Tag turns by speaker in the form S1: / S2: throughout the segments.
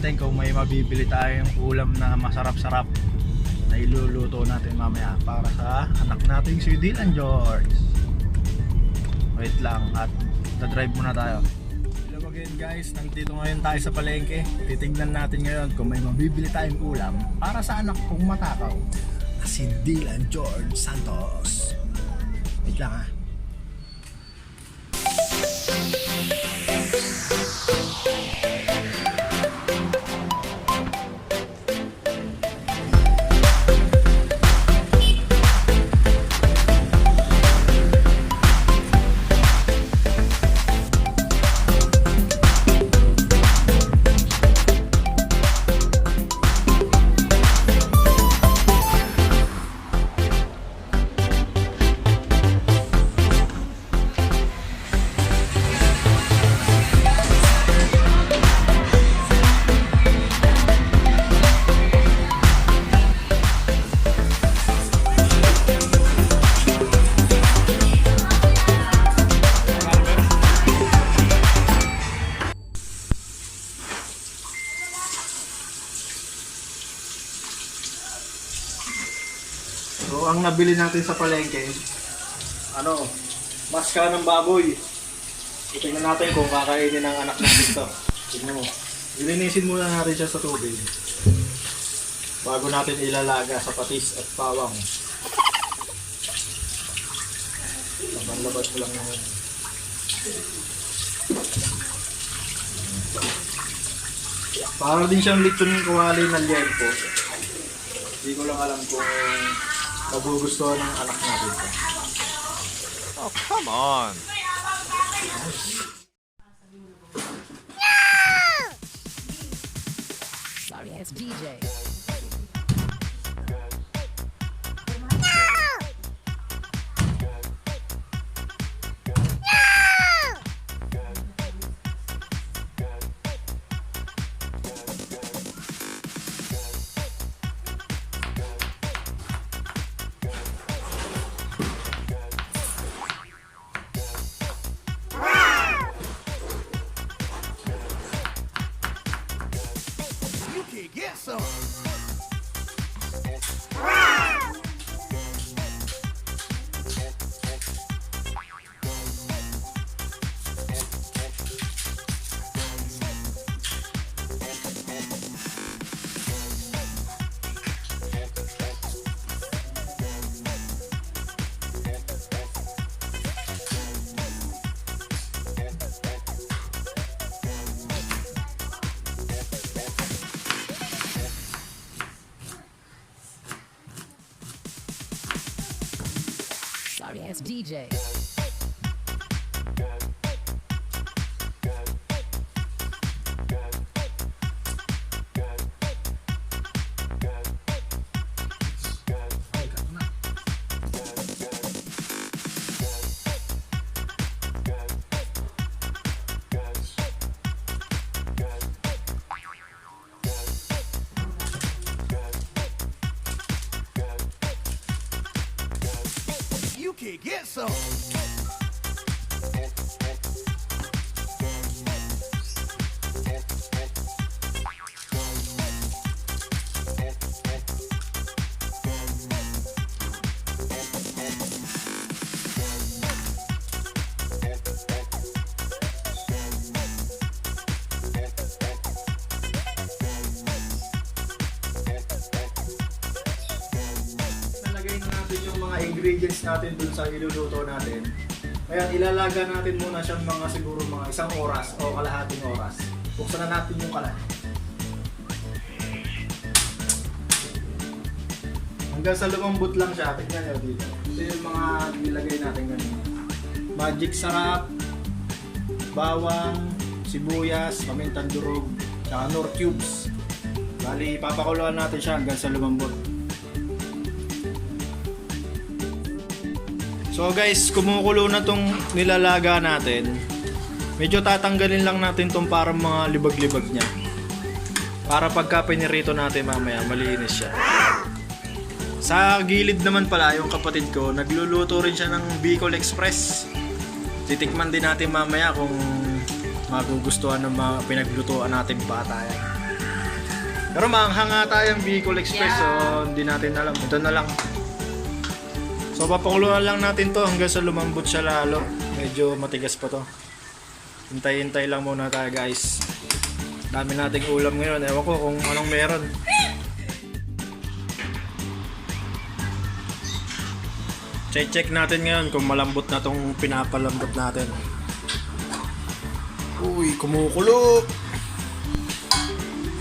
S1: natin kung may mabibili tayong ulam na masarap-sarap na iluluto natin mamaya para sa anak nating si Dylan George. Wait lang at dadrive muna tayo. Hello again guys, nandito ngayon tayo sa palengke. Titingnan natin ngayon kung may mabibili tayong ulam para sa anak kong matakaw na si Dylan George Santos. Wait lang ha. So, ang nabili natin sa palengke, maskra ng baboy. Tingnan natin kung kakainin ng anak natin ito. Tingnan mo. Lilinisin muna natin siya sa tubig bago natin ilalaga sa patis at bawang. Labas mo lang naman. Para din siyang lechon ng kawali na liempo. Hindi ko lang alam kung magugustuhan ng anak natin ito.
S2: Oh, come on!
S3: Sorry, it's DJ.
S2: Get some!
S3: Sorry, it's DJ.
S2: You can get some!
S1: Ingredients natin dun sa iluluto natin. Kaya ilalaga natin muna siyang siguro mga 1 oras o kalahating oras. Buksan na natin yung kalan. Hanggang sa lumambot lang siya. Tignan nyo dito. Ito yung mga nilagay natin ganun. Magic sarap, bawang, sibuyas, pamintang durog, saka nor cubes. Bali, papakuluan natin siya hanggang sa lumambot. So guys, kumukulo na tong nilalaga natin. Medyo tatanggalin lang natin tong parang mga libag-libag niya. Para pagka pinirito natin mamaya, malinis siya. Sa gilid naman pala, yung kapatid ko, nagluluto rin siya ng Bicol Express. Titikman din natin mamaya kung magugustuhan ng mga pinaglutuan natin bata yan. Pero maanghang nga tayong Bicol Express, so hindi natin alam. Ito na lang. So papakuluan lang natin to hanggang sa lumambot siya lalo. Medyo matigas pa to. Hintay-hintay lang muna tayo guys. Dami nating ulam ngayon. Ewan ko kung anong meron. Check natin ngayon kung malambot na tong pinapalambot natin. Uy, kumukulo!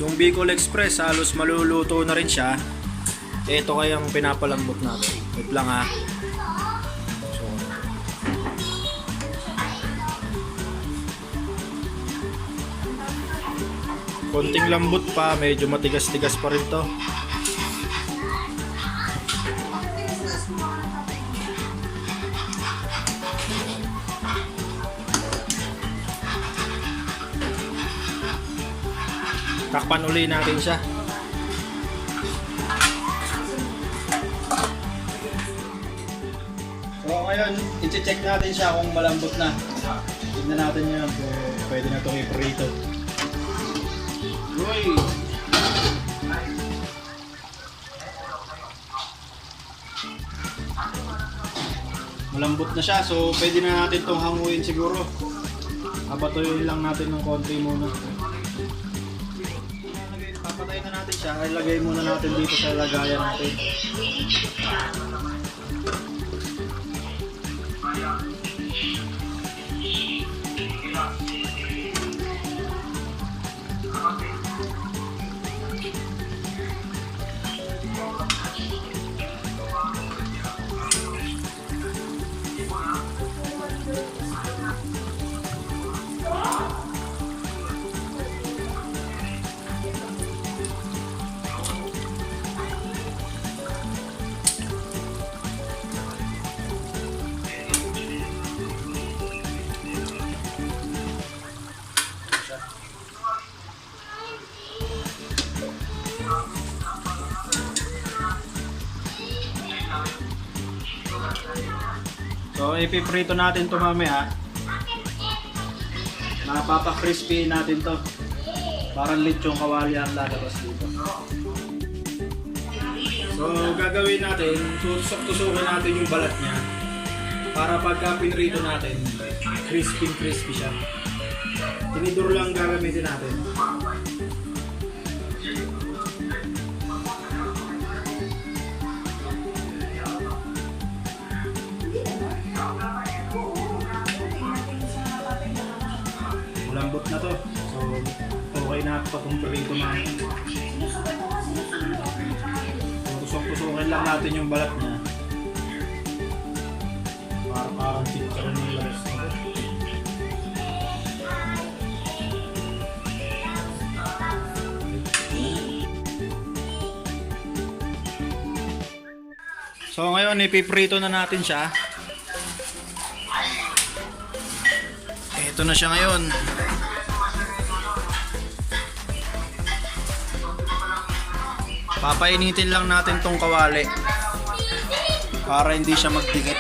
S1: Yung Bicol Express halos maluluto na rin siya. Ito kayang pinapalambot natin. Wait lang ha. So, konting lambot pa, medyo matigas-tigas pa rin to. Takpan uli natin siya. So ngayon, i-check natin siya kung malambot na. Tignan natin yun kung pwede na itong iprito. Uy! Malambot na siya, so pwede na natin itong hanguin siguro. Papatuyin lang natin ng konti muna. Papatayin na natin siya, ilagay muna natin dito sa lagayan natin. So ipiprito natin ito mamaya. Napapa-crispy natin to. Parang lechon kawali ang lalabas dito. So gagawin natin, tusok-tusukin natin yung balat niya. Para pagka pinrito natin, crispy siya. Tinidor lang gagamitin natin. Lambot na to. So, okay na pag prito na. So, tusok-tusokin lang natin yung balat niya. Parang chicharon yung labas na to. So, ngayon ipiprito na natin siya. Ito na siya ngayon. Papainitin lang natin tong kawali para hindi siya magdikit.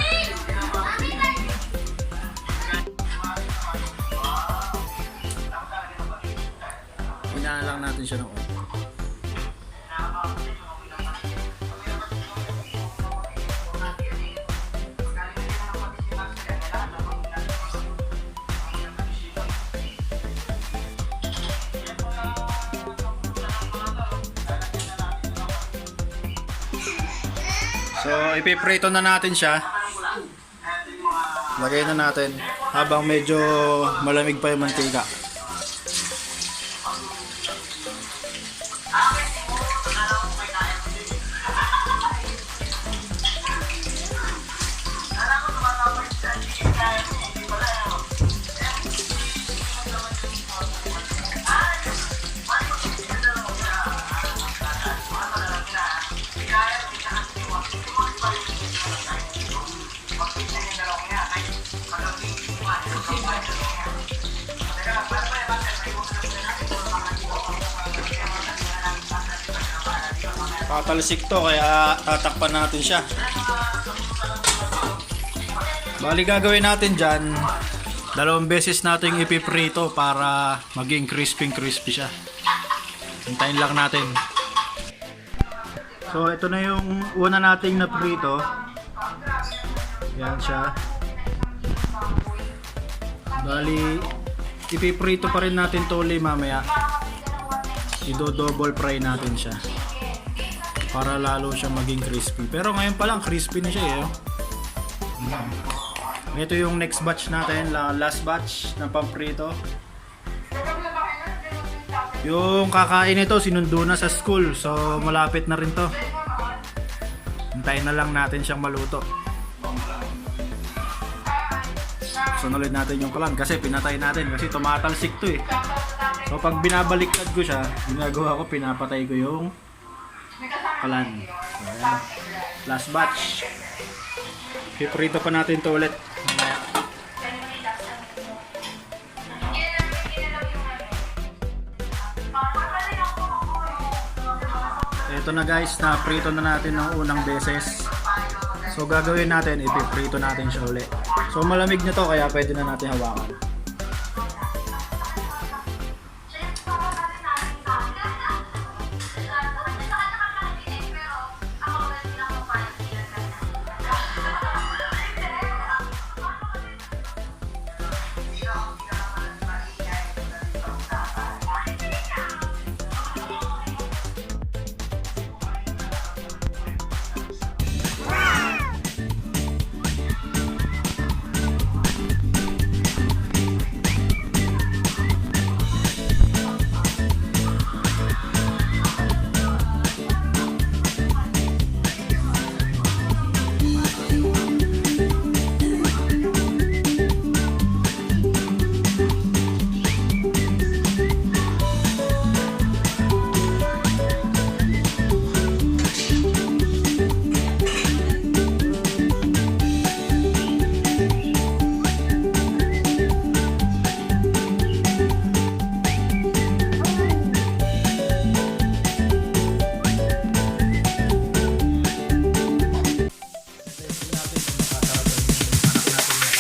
S1: Hinaan lang natin siya ng konti. So, ipiprito na natin siya. Lagay na natin habang medyo malamig pa yung mantika. Tatalsik to kaya tatakpan natin siya. Bali gagawin natin dyan, dalawang beses natin ipiprito para maging crispy siya. Hintayin lang natin. So ito na yung una nating naprito. Yan siya. Bali, ipiprito pa rin natin to ulit mamaya. Ido-double fry natin siya para lalo siya maging crispy. Pero ngayon pa lang crispy na siya eh. Ito yung next batch natin, last batch ng pamprito. Yung kakain nito sinundo na sa school, so malapit na rin to. Hintayin na lang natin siyang maluto. Sunod natin yung kalan kasi pinatay natin kasi tumatalsik to eh. So pag binabaliktad ko siya, ginagawa ko, pinapatay ko yung kalan. So ayan, last batch. Piprito pa natin to ulit mamaya. Ito na guys, na prito na natin ng unang beses. So gagawin natin, ipiprito natin siya ulit. So malamig na to kaya pwede na natin hawakan.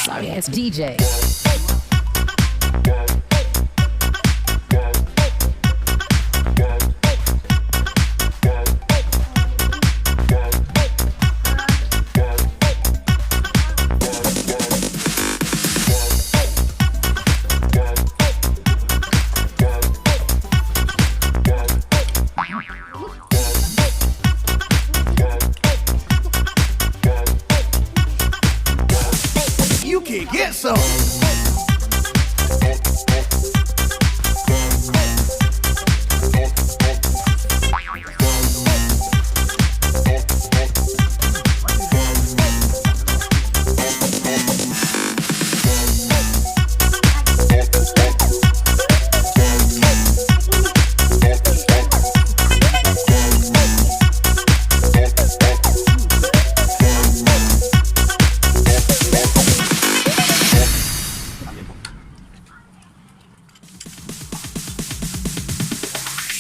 S3: Sorry ass DJ.
S2: You can get some.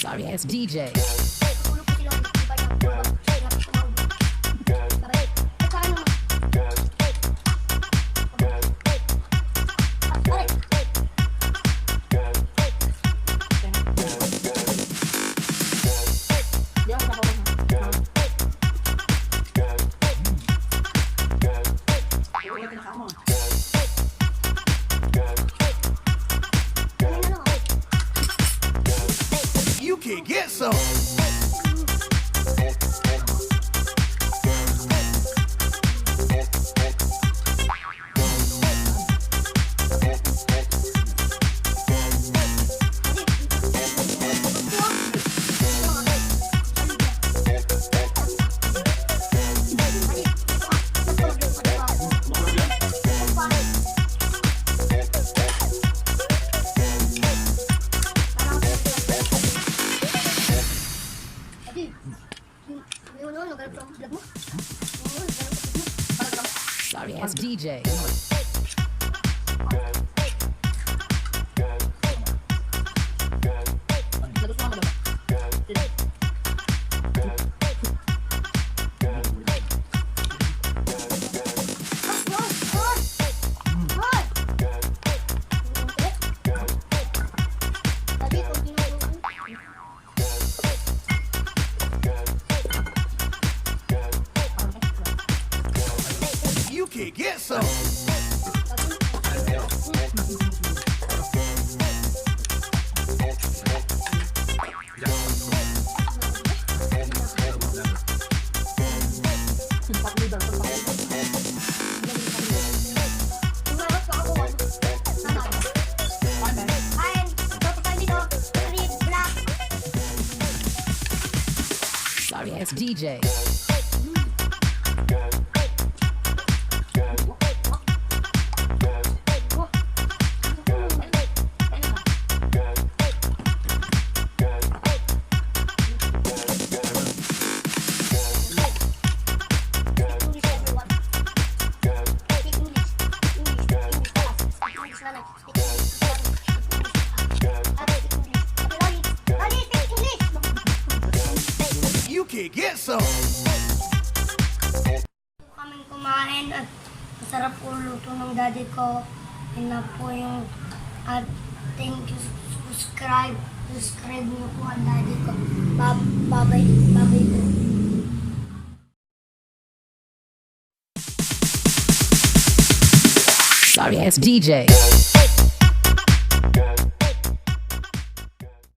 S3: Sorry ass DJ.
S2: You can get some.
S3: Sorry ass DJ.
S2: can get some.
S3: Sorry ass DJ.
S2: You can get some.
S4: Kaming kumain at masarap po luto ng daddy ko. Yun na po yung at thank you, subscribe niyo po ang daddy ko. Babay po.
S3: Sorry ass DJ.